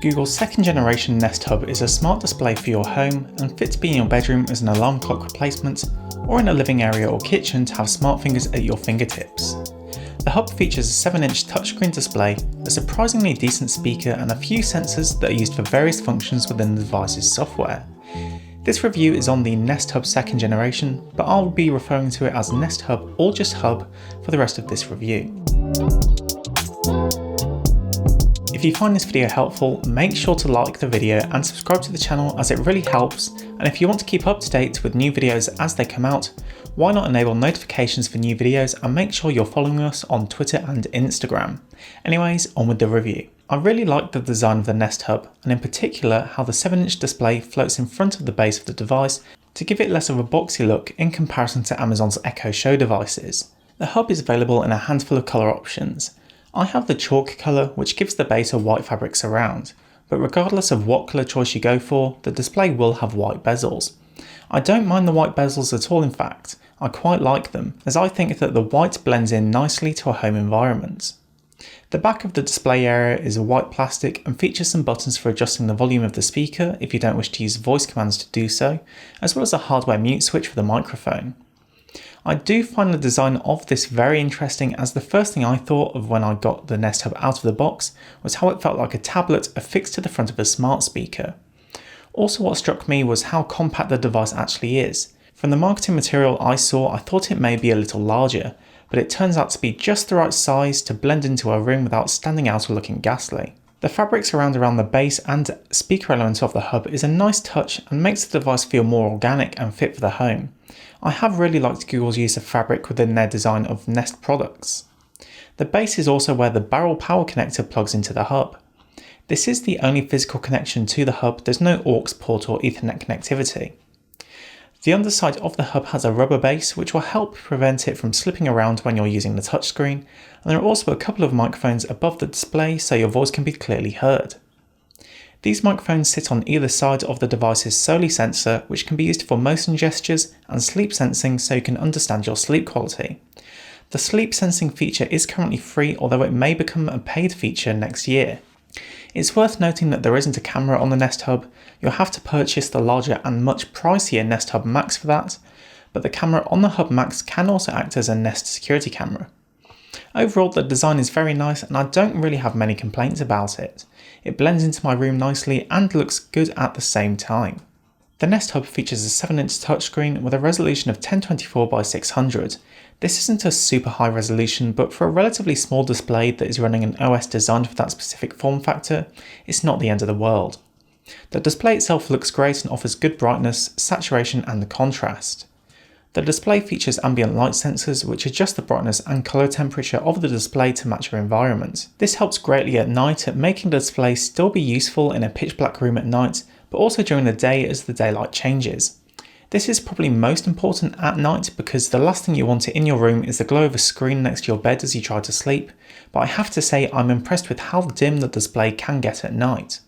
Google's second generation Nest Hub is a smart display for your home and fit to be in your bedroom as an alarm clock replacement, or in a living area or kitchen to have smart fingers at your fingertips. The Hub features a 7-inch touchscreen display, a surprisingly decent speaker and a few sensors that are used for various functions within the device's software. This review is on the Nest Hub second generation, but I'll be referring to it as Nest Hub or just Hub for the rest of this review. If you find this video helpful, make sure to like the video and subscribe to the channel as it really helps, and if you want to keep up to date with new videos as they come out, why not enable notifications for new videos and make sure you're following us on Twitter and Instagram. Anyways, on with the review. I really like the design of the Nest Hub, and in particular how the 7-inch display floats in front of the base of the device to give it less of a boxy look in comparison to Amazon's Echo Show devices. The Hub is available in a handful of colour options. I have the chalk colour, which gives the base a white fabric surround, but regardless of what colour choice you go for, the display will have white bezels. I don't mind the white bezels at all, in fact. I quite like them, as I think that the white blends in nicely to a home environment. The back of the display area is a white plastic and features some buttons for adjusting the volume of the speaker if you don't wish to use voice commands to do so, as well as a hardware mute switch for the microphone. I do find the design of this very interesting, as the first thing I thought of when I got the Nest Hub out of the box was how it felt like a tablet affixed to the front of a smart speaker. Also, what struck me was how compact the device actually is. From the marketing material I saw, I thought it may be a little larger, but it turns out to be just the right size to blend into a room without standing out or looking ghastly. The fabric surround around the base and speaker element of the Hub is a nice touch and makes the device feel more organic and fit for the home. I have really liked Google's use of fabric within their design of Nest products. The base is also where the barrel power connector plugs into the Hub. This is the only physical connection to the Hub, there's no aux port or Ethernet connectivity. The underside of the Hub has a rubber base which will help prevent it from slipping around when you're using the touchscreen, and there are also a couple of microphones above the display so your voice can be clearly heard. These microphones sit on either side of the device's Soli sensor, which can be used for motion gestures and sleep sensing so you can understand your sleep quality. The sleep sensing feature is currently free, although it may become a paid feature next year. It's worth noting that there isn't a camera on the Nest Hub. You'll have to purchase the larger and much pricier Nest Hub Max for that, but the camera on the Hub Max can also act as a Nest security camera. Overall, the design is very nice and I don't really have many complaints about it. It blends into my room nicely and looks good at the same time. The Nest Hub features a 7-inch touchscreen with a resolution of 1024 by 600. This isn't a super high resolution, but for a relatively small display that is running an OS designed for that specific form factor, it's not the end of the world. The display itself looks great and offers good brightness, saturation and contrast. The display features ambient light sensors which adjust the brightness and colour temperature of the display to match your environment. This helps greatly at night at making the display still be useful in a pitch black room at night, but also during the day as the daylight changes. This is probably most important at night because the last thing you want in your room is the glow of a screen next to your bed as you try to sleep, but I have to say I'm impressed with how dim the display can get at night.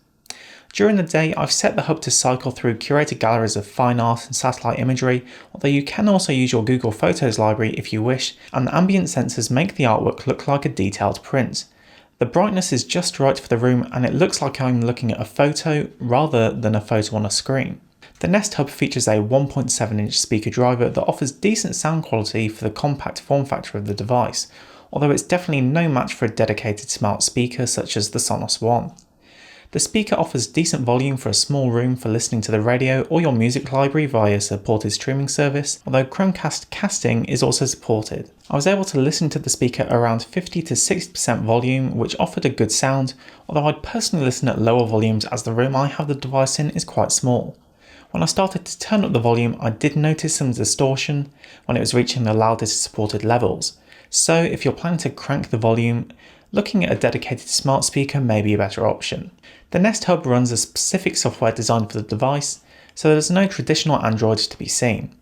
During the day, I've set the Hub to cycle through curated galleries of fine art and satellite imagery, although you can also use your Google Photos library if you wish, and the ambient sensors make the artwork look like a detailed print. The brightness is just right for the room and it looks like I'm looking at a photo rather than a photo on a screen. The Nest Hub features a 1.7-inch speaker driver that offers decent sound quality for the compact form factor of the device, although it's definitely no match for a dedicated smart speaker such as the Sonos One. The speaker offers decent volume for a small room for listening to the radio or your music library via a supported streaming service, although Chromecast casting is also supported. I was able to listen to the speaker around 50 to 60% volume, which offered a good sound, although I'd personally listen at lower volumes as the room I have the device in is quite small. When I started to turn up the volume, I did notice some distortion when it was reaching the loudest supported levels, so if you're planning to crank the volume, looking at a dedicated smart speaker may be a better option. The Nest Hub runs a specific software designed for the device, so there's no traditional Android to be seen.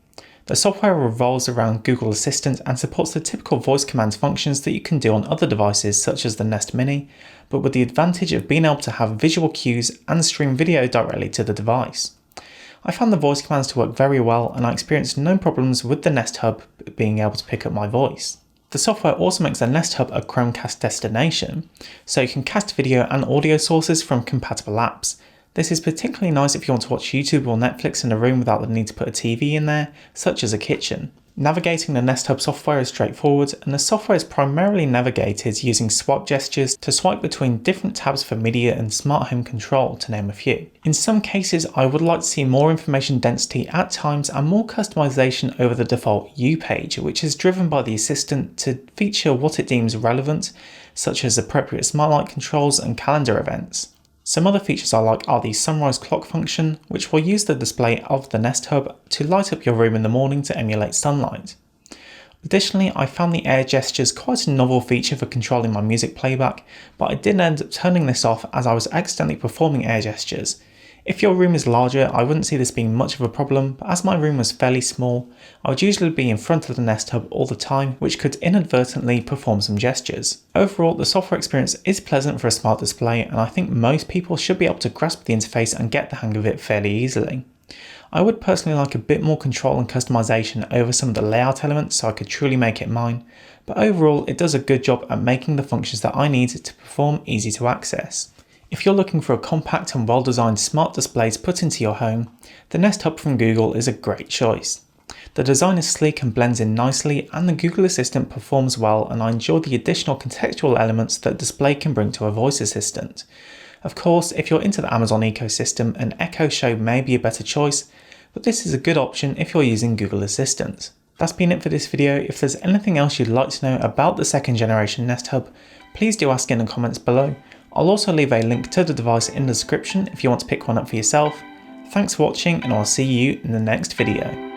The software revolves around Google Assistant and supports the typical voice commands functions that you can do on other devices such as the Nest Mini, but with the advantage of being able to have visual cues and stream video directly to the device. I found the voice commands to work very well and I experienced no problems with the Nest Hub being able to pick up my voice. The software also makes the Nest Hub a Chromecast destination, so you can cast video and audio sources from compatible apps. This is particularly nice if you want to watch YouTube or Netflix in a room without the need to put a TV in there, such as a kitchen. Navigating the Nest Hub software is straightforward, and the software is primarily navigated using swipe gestures to swipe between different tabs for media and smart home control, to name a few. In some cases, I would like to see more information density at times and more customization over the default You page, which is driven by the assistant to feature what it deems relevant, such as appropriate smart light controls and calendar events. Some other features I like are the sunrise clock function, which will use the display of the Nest Hub to light up your room in the morning to emulate sunlight. Additionally, I found the air gestures quite a novel feature for controlling my music playback, but I did end up turning this off as I was accidentally performing air gestures. If your room is larger, I wouldn't see this being much of a problem, but as my room was fairly small, I would usually be in front of the Nest Hub all the time, which could inadvertently perform some gestures. Overall, the software experience is pleasant for a smart display, and I think most people should be able to grasp the interface and get the hang of it fairly easily. I would personally like a bit more control and customization over some of the layout elements so I could truly make it mine, but overall it does a good job at making the functions that I need to perform easy to access. If you're looking for a compact and well-designed smart display to put into your home, the Nest Hub from Google is a great choice. The design is sleek and blends in nicely, and the Google Assistant performs well, and I enjoy the additional contextual elements that display can bring to a voice assistant. Of course, if you're into the Amazon ecosystem, an Echo Show may be a better choice, but this is a good option if you're using Google Assistant. That's been it for this video. If there's anything else you'd like to know about the second generation Nest Hub, please do ask in the comments below. I'll also leave a link to the device in the description if you want to pick one up for yourself. Thanks for watching, and I'll see you in the next video.